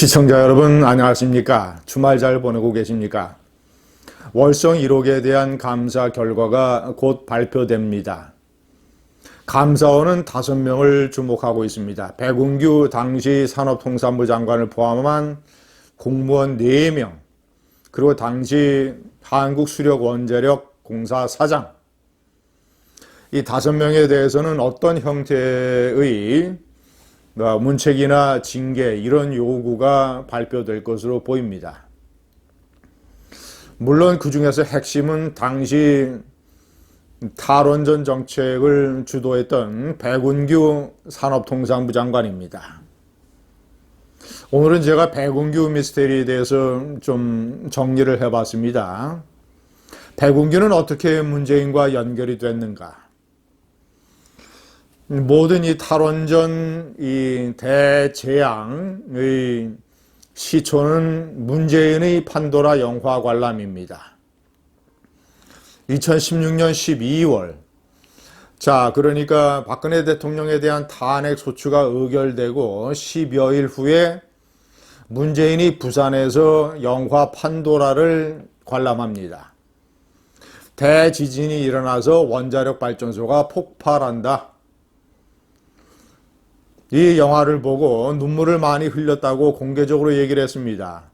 시청자 여러분 안녕하십니까? 주말 잘 보내고 계십니까? 월성 1호기에 대한 감사 결과가 곧 발표됩니다. 감사원은 5명을 주목하고 있습니다. 백운규 당시 산업통상부 장관을 포함한 공무원 4명, 그리고 당시 한국수력원자력공사 사장, 이 5명에 대해서는 어떤 형태의 문책이나 징계 이런 요구가 발표될 것으로 보입니다. 물론 그 중에서 핵심은 당시 탈원전 정책을 주도했던 백운규 산업통상부 장관입니다. 오늘은 제가 백운규 미스테리에 대해서 좀 정리를 해봤습니다. 백운규는 어떻게 문재인과 연결이 됐는가? 모든 이 탈원전 이 대재앙의 시초는 문재인의 판도라 영화 관람입니다. 2016년 12월. 자, 그러니까 박근혜 대통령에 대한 탄핵 소추가 의결되고 10여일 후에 문재인이 부산에서 영화 판도라를 관람합니다. 대지진이 일어나서 원자력 발전소가 폭발한다. 이 영화를 보고 눈물을 많이 흘렸다고 공개적으로 얘기를 했습니다.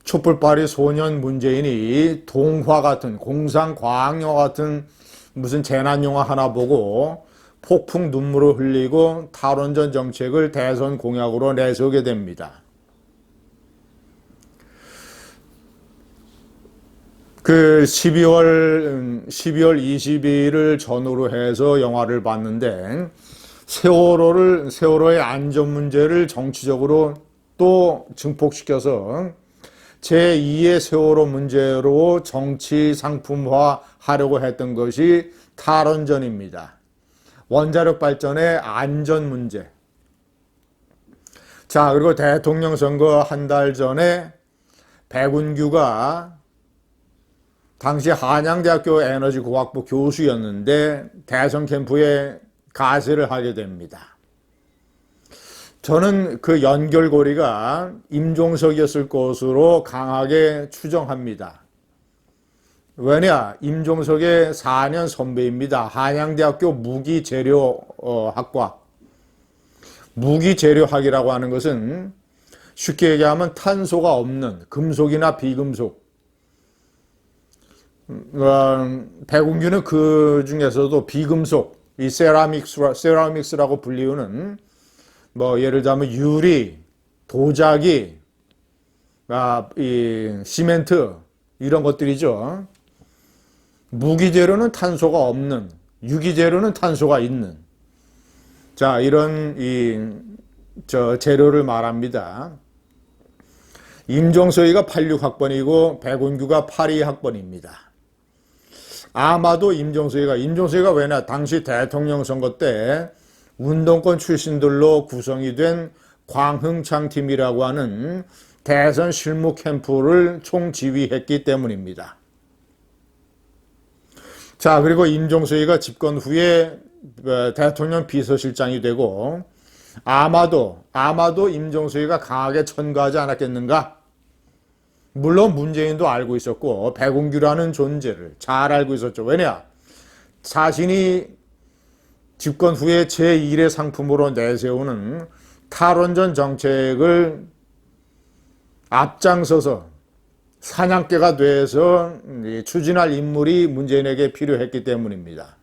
촛불발이 소년 문재인이 동화 같은 공상과학영화 같은 무슨 재난영화 하나 보고 폭풍 눈물을 흘리고 탈원전 정책을 대선 공약으로 내세우게 됩니다. 그 12월 20일을 전후로 해서 영화를 봤는데 세월호의 안전 문제를 정치적으로 또 증폭시켜서 제2의 세월호 문제로 정치 상품화 하려고 했던 것이 탈원전입니다. 원자력 발전의 안전 문제. 자, 그리고 대통령 선거 한 달 전에 백운규가 당시 한양대학교 에너지공학부 교수였는데 대선 캠프에 가세를 하게 됩니다. 저는 그 연결고리가 임종석이었을 것으로 강하게 추정합니다. 왜냐? 임종석의 4년 선배입니다. 한양대학교 무기재료학과. 무기재료학이라고 하는 것은 쉽게 얘기하면 탄소가 없는 금속이나 비금속. 백운규는 그 중에서도 비금속, 이 세라믹스라고 불리우는 예를 들면 유리, 도자기, 이 시멘트 이런 것들이죠. 무기재료는 탄소가 없는, 유기재료는 탄소가 있는. 자, 이런 재료를 말합니다. 임종석이가 86학번이고 백운규가 82학번입니다. 아마도 임종석이가 왜냐? 당시 대통령 선거 때 운동권 출신들로 구성이 된 광흥창 팀이라고 하는 대선 실무 캠프를 총지휘했기 때문입니다. 자, 그리고 임종석이가 집권 후에 대통령 비서실장이 되고 아마도 임종석이가 강하게 천거하지 않았겠는가? 물론 문재인도 알고 있었고 백운규라는 존재를 잘 알고 있었죠. 왜냐? 자신이 집권 후에 제1의 상품으로 내세우는 탈원전 정책을 앞장서서 사냥개가 돼서 추진할 인물이 문재인에게 필요했기 때문입니다.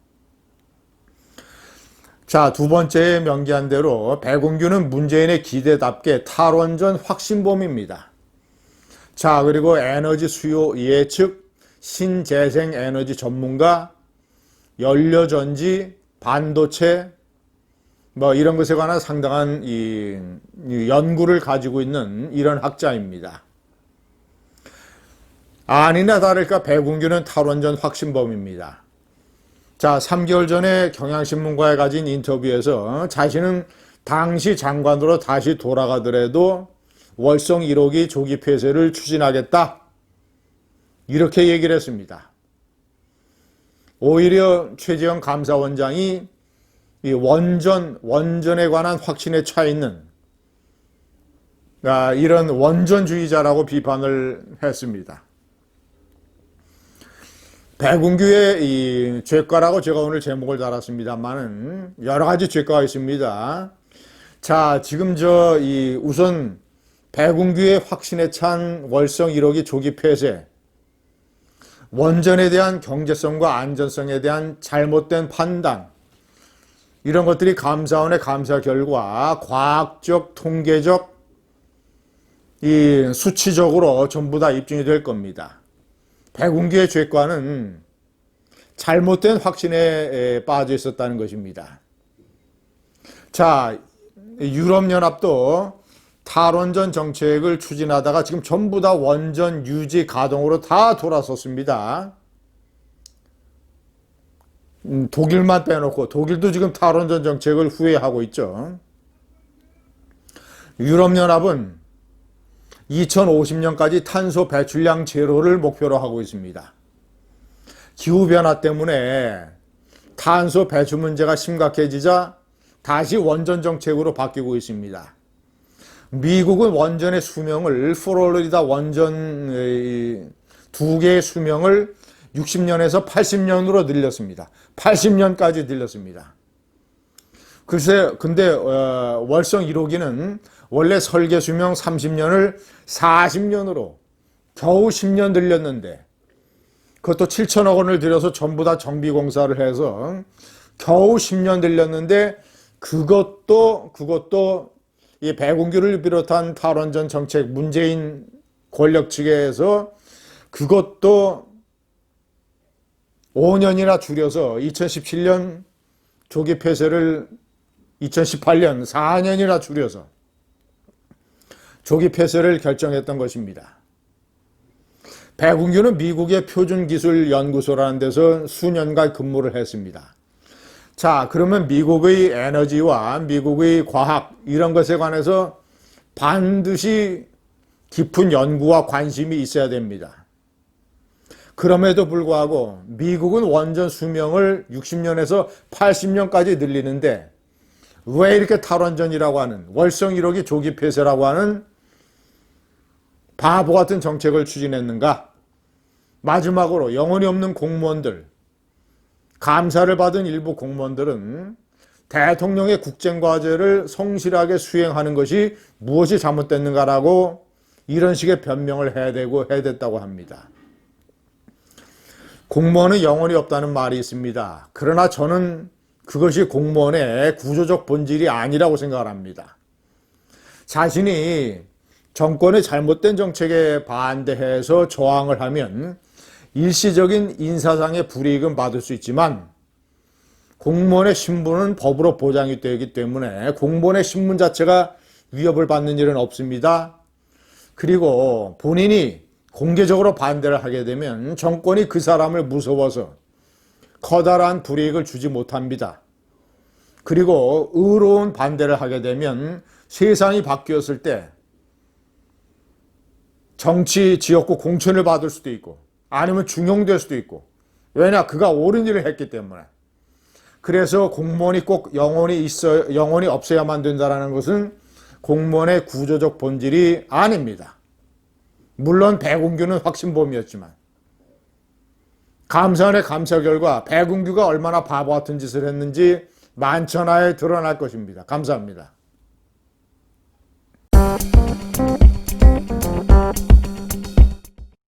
자, 두 번째 명기한 대로 백운규는 문재인의 기대답게 탈원전 확신범입니다. 자, 그리고 에너지 수요 예측, 신재생 에너지 전문가, 연료전지, 반도체, 이런 것에 관한 상당한 이 연구를 가지고 있는 이런 학자입니다. 아니나 다를까 백운규는 탈원전 확신범입니다. 자, 3개월 전에 경향신문과에 가진 인터뷰에서 자신은 당시 장관으로 다시 돌아가더라도 월성 1호기 조기 폐쇄를 추진하겠다. 이렇게 얘기를 했습니다. 오히려 최재형 감사원장이 이 원전에 관한 확신에 차 있는 이런 원전주의자라고 비판을 했습니다. 백운규의 이 죄과라고 제가 오늘 제목을 달았습니다만은 여러 가지 죄과가 있습니다. 자, 지금 우선 백운규의 확신에 찬 월성 1호기 조기 폐쇄, 원전에 대한 경제성과 안전성에 대한 잘못된 판단, 이런 것들이 감사원의 감사 결과 과학적, 통계적, 수치적으로 전부 다 입증이 될 겁니다. 백운규의 죄과는 잘못된 확신에 빠져 있었다는 것입니다. 자, 유럽연합도 탈원전 정책을 추진하다가 지금 전부 다 원전 유지 가동으로 다 돌아섰습니다. 독일만 빼놓고 독일도 지금 탈원전 정책을 후회하고 있죠. 유럽연합은 2050년까지 탄소 배출량 제로를 목표로 하고 있습니다. 기후변화 때문에 탄소 배출 문제가 심각해지자 다시 원전 정책으로 바뀌고 있습니다. 미국은 원전의 수명을 플로리다 원전 2개의 수명을 60년에서 80년으로 늘렸습니다. 80년까지 늘렸습니다. 근데 월성 1호기는 원래 설계 수명 30년을 40년으로 겨우 10년 늘렸는데, 그것도 7천억 원을 들여서 전부 다 정비 공사를 해서 겨우 10년 늘렸는데, 그것도 이 백운규를 비롯한 탈원전 정책 문재인 권력 측에서 그것도 5년이나 줄여서 2017년 조기 폐쇄를 2018년 4년이나 줄여서 조기 폐쇄를 결정했던 것입니다. 백운규는 미국의 표준기술연구소라는 데서 수년간 근무를 했습니다. 자, 그러면 미국의 에너지와 미국의 과학 이런 것에 관해서 반드시 깊은 연구와 관심이 있어야 됩니다. 그럼에도 불구하고 미국은 원전 수명을 60년에서 80년까지 늘리는데 왜 이렇게 탈원전이라고 하는 월성 1호기 조기 폐쇄라고 하는 바보 같은 정책을 추진했는가? 마지막으로 영혼이 없는 공무원들, 감사를 받은 일부 공무원들은 대통령의 국정과제를 성실하게 수행하는 것이 무엇이 잘못됐는가라고 이런 식의 변명을 해야 됐다고 합니다. 공무원은 영혼이 없다는 말이 있습니다. 그러나 저는 그것이 공무원의 구조적 본질이 아니라고 생각을 합니다. 자신이 정권의 잘못된 정책에 반대해서 저항을 하면 일시적인 인사상의 불이익은 받을 수 있지만 공무원의 신분은 법으로 보장이 되기 때문에 공무원의 신분 자체가 위협을 받는 일은 없습니다. 그리고 본인이 공개적으로 반대를 하게 되면 정권이 그 사람을 무서워서 커다란 불이익을 주지 못합니다. 그리고 의로운 반대를 하게 되면 세상이 바뀌었을 때 정치 지역구 공천을 받을 수도 있고 아니면 중용될 수도 있고, 왜냐 그가 옳은 일을 했기 때문에. 그래서 공무원이 꼭 영혼이 없어야만 된다는 것은 공무원의 구조적 본질이 아닙니다. 물론 백운규는 확신범이었지만 감사원의 감사 결과 백운규가 얼마나 바보 같은 짓을 했는지 만천하에 드러날 것입니다. 감사합니다.